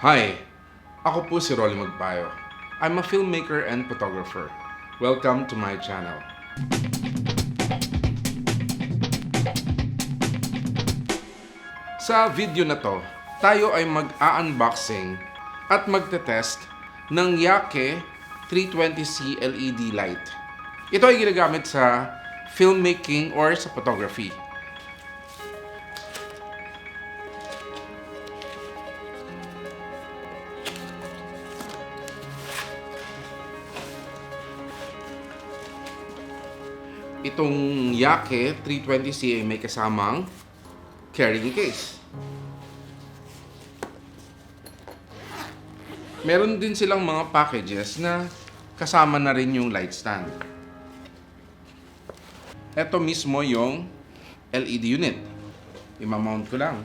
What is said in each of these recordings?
Hi! Ako po si Rolly Magpayo. I'm a filmmaker and photographer. Welcome to my channel. Sa video na to, tayo ay mag-unboxing at magte-test ng Yake 320C LED light. Ito ay ginagamit sa filmmaking or sa photography. Itong Yake 320C ay may kasamang carrying case. Meron din silang mga packages na kasama na rin yung light stand. Ito mismo yung LED unit. I-mount ko lang.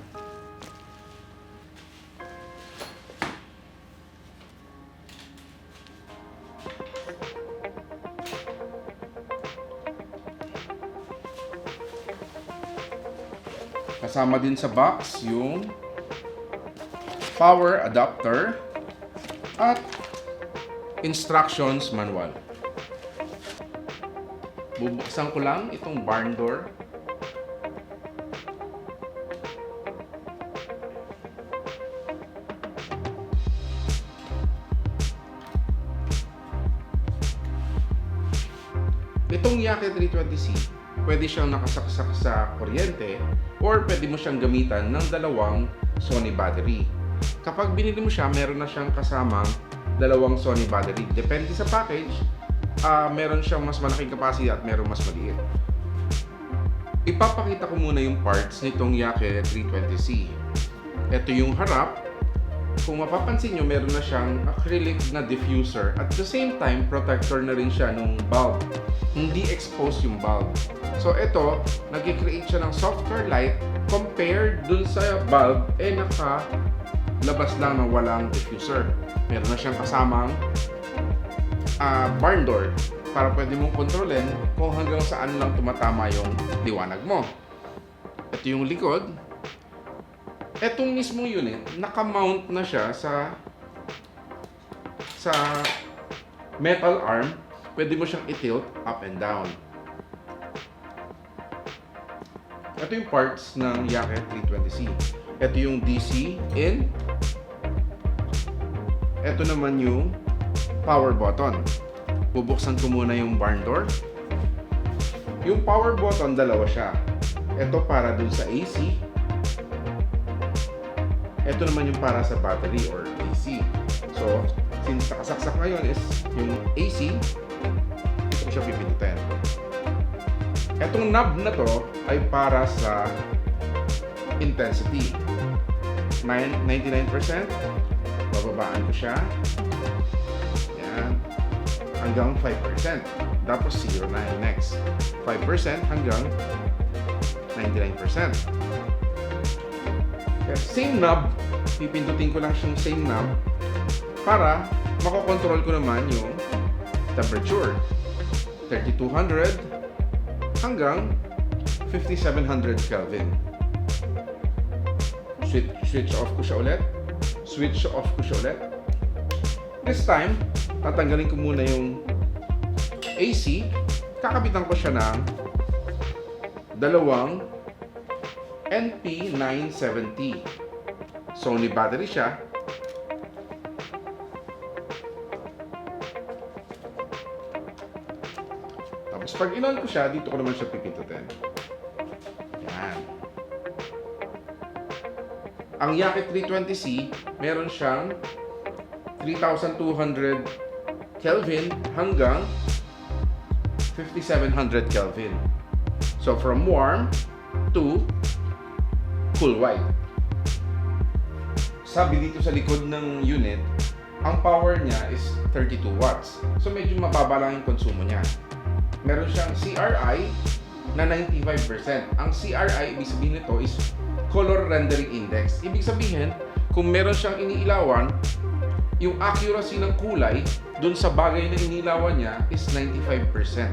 Kasama din sa box yung power adapter at instructions manual. Bubuksan ko lang itong barn door. Itong Yake 320C, pwede siyang nakasaksak sa kuryente or pwede mo siyang gamitan ng dalawang Sony battery. Kapag binili mo siya, meron na siyang kasamang dalawang Sony battery. Depende sa package, meron siyang mas malaking capacity at meron mas maliit. Ipapakita ko muna yung parts nitong Yake 320C. Ito yung harap. Kung mapapansin nyo, meron na siyang acrylic na diffuser. At the same time, protector na rin siya nung bulb. Hindi exposed yung bulb. So ito, nag-create siya ng softer light compared dun sa bulb, nakalabas lang ng walang diffuser. Meron na siyang kasamang barn door para pwede mong kontrolin kung hanggang saan lang tumatama yung liwanag mo. Ito yung likod. Etong mismong unit, naka-mount na siya sa metal arm. Pwede mo siyang i-tilt up and down. Ito yung parts ng Yake 320C. Ito yung DC in. Ito naman yung power button. Bubuksan ko muna yung barn door. Yung power button, dalawa siya. Ito para dun sa AC. Ito naman yung para sa battery or AC. So, since nakasaksak ngayon is yung AC, ito ko siya pipindutin. Etong knob na to ay para sa intensity. 99%, bababaan ko siya. Yan. Hanggang 5%. Tapos 0 na yung next. 5% hanggang 99%. Same knob, pipindutin ko lang siyang same knob para makokontrol ko naman yung temperature. 3200 hanggang 5700 Kelvin. Switch off ko siya ulit. Switch off ko siya ulit. This time, tatanggalin ko muna yung AC. Kakabitan ko siya ng dalawang NP970. Sony battery siya. Tapos pag in-on ko siya, dito ko naman siya pipindutin. Yan. Ang Yake 320C, meron siyang 3200 Kelvin hanggang 5700 Kelvin. So from warm to cool white. Sabi dito sa likod ng unit, ang power niya is 32 watts. So medyo mababa lang yung konsumo niya. Meron siyang CRI na 95%. Ang CRI, ibig sabihin nito is Color Rendering Index. Ibig sabihin, kung meron siyang iniilawan, yung accuracy ng kulay dun sa bagay na inilawan niya is 95%.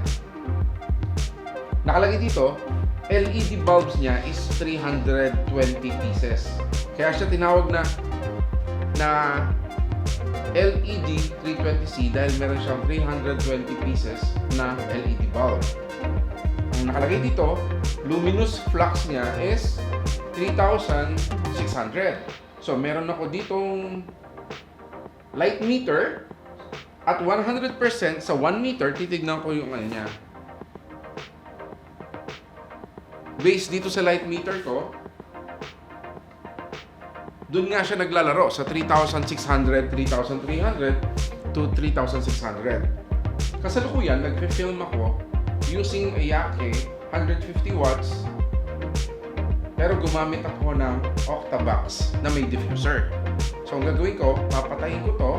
Nakalagay dito, LED bulbs niya is 320 pieces. Kaya siya tinawag na na LED 320C dahil meron siyang 320 pieces na LED bulb. Ang nakalagay dito, luminous flux niya is 3,600. So meron ako ditong light meter at 100% sa 1 meter, titignan ko yung ano niya. Based dito sa light meter ko, doon nga siya naglalaro sa 3,600, 3,300 to 3,600. Kasalukuyan, nagpe-film ako using a Yake 150 watts pero gumamit ako ng Octabox na may diffuser. So ang gagawin ko, papatayin ko to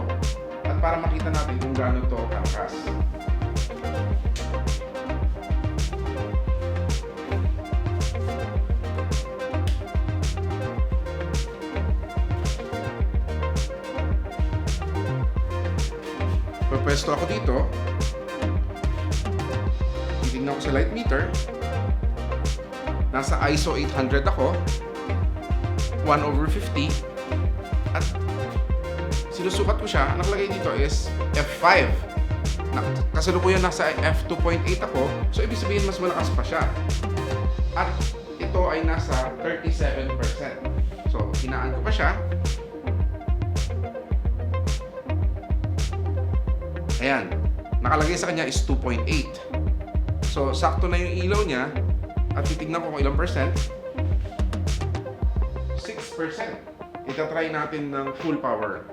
at para makita natin kung gaano to kalakas. Pwesto ako dito, titignan ko sa light meter, nasa ISO 800 ako, 1/50, at sinusukat ko siya, nakalagay dito is F5. Kasalukuyan nasa F2.8 ako, so ibig sabihin mas malakas pa siya. At ito ay nasa 37%. So, hinaan ko pa siya. Ayan, nakalagay sa kanya is 2.8. So, sakto na yung ilaw niya at titignan ko kung ilang percent. 6%. Itatry natin ng full power.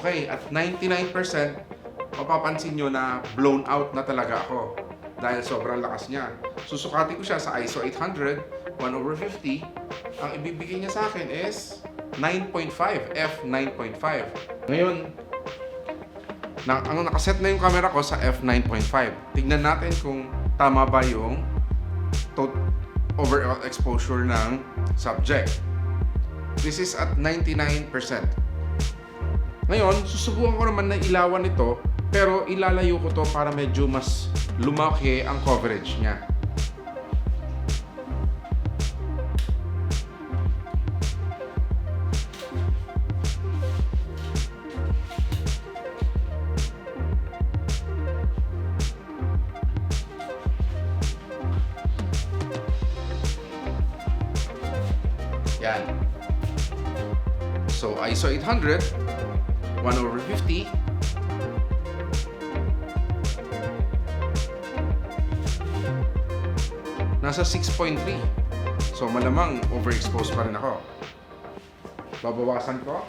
Okay, at 99%, mapapansin nyo na blown out na talaga ako dahil sobrang lakas niya. Susukati ko siya sa ISO 800, 1/50. Ang ibibigay niya sa akin is 9.5, f9.5. Ngayon, nakaset na yung camera ko sa f9.5. Tignan natin kung tama ba yung overall exposure ng subject. This is at 99%. Ngayon, susubukan ko naman na ilawan ito, pero ilalayo ko to para medyo mas lumaki ang coverage niya. Yan. So, ISO 800, 1/50. Nasa 6.3. So, malamang overexposed pa rin ako. Babawasan ko.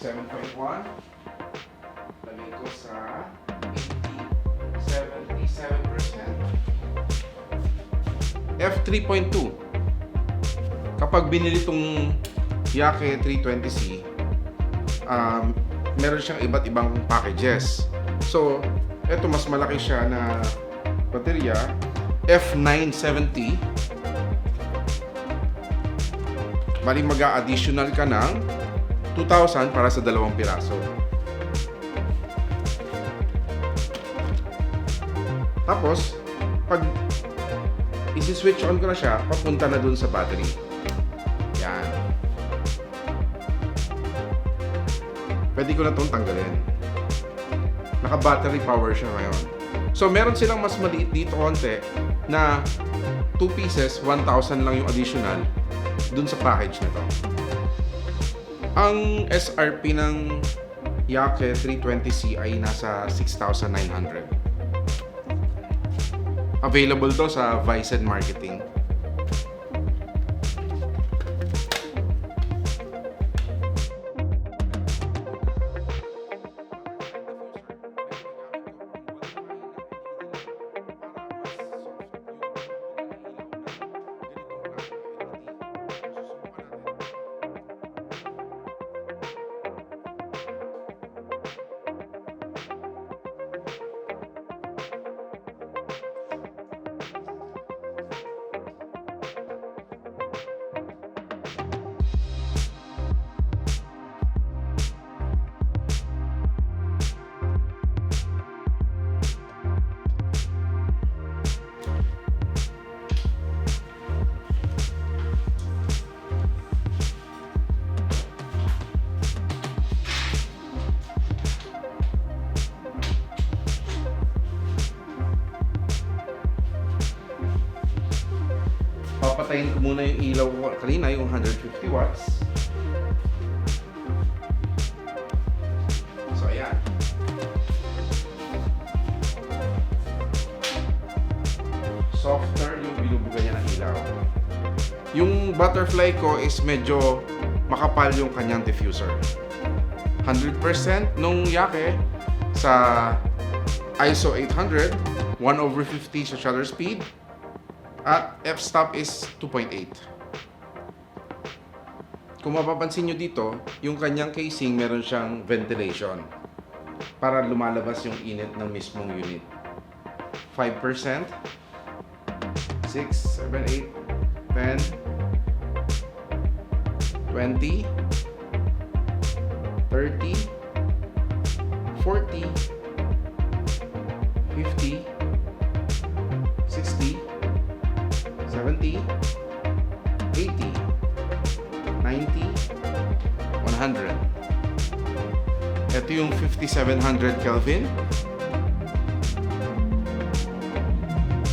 $7.1. Lagay ko sa 77%. F3.2. Kapag binili itong Yake 320C, meron siyang iba't ibang packages. So, eto mas malaki siya na baterya, F970. Bali mag-a-additional ka ng 2,000 para sa dalawang piraso. Tapos, pag isi-switch on ko na siya, papunta na dun sa battery. Yan. Pwede ko na itong tanggalin. Naka-battery power siya ngayon. So, meron silang mas maliit dito konti na 2 pieces, 1,000 lang yung additional dun sa package na to. Ang SRP ng Yake 320C ay nasa 6,900. Available to sa Vizen marketing. papatayin ko muna yung ilaw ko kanina, yung 150 watts. So, ayan. Softer yung binubuga niya ng ilaw. Yung butterfly ko is medyo makapal yung kanyang diffuser. 100% nung Yake sa ISO 800, 1/50 sa shutter speed, at f-stop is 2.8. Kung mapapansin nyo dito, yung kanyang casing meron siyang ventilation para lumalabas yung init ng mismong unit. 5%, 6, 7, 8, 10, 20, 30, 40, 50, 60, 70, 80, 90, 100. Ito yung 5700 Kelvin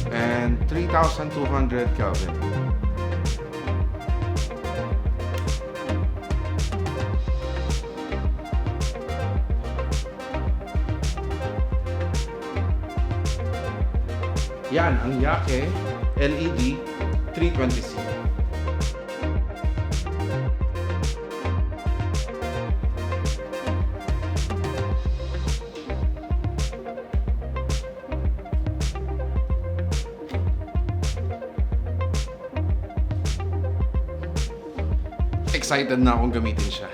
and 3200 Kelvin. Yan ang Yake LED 320C. Excited na akong gamitin siya.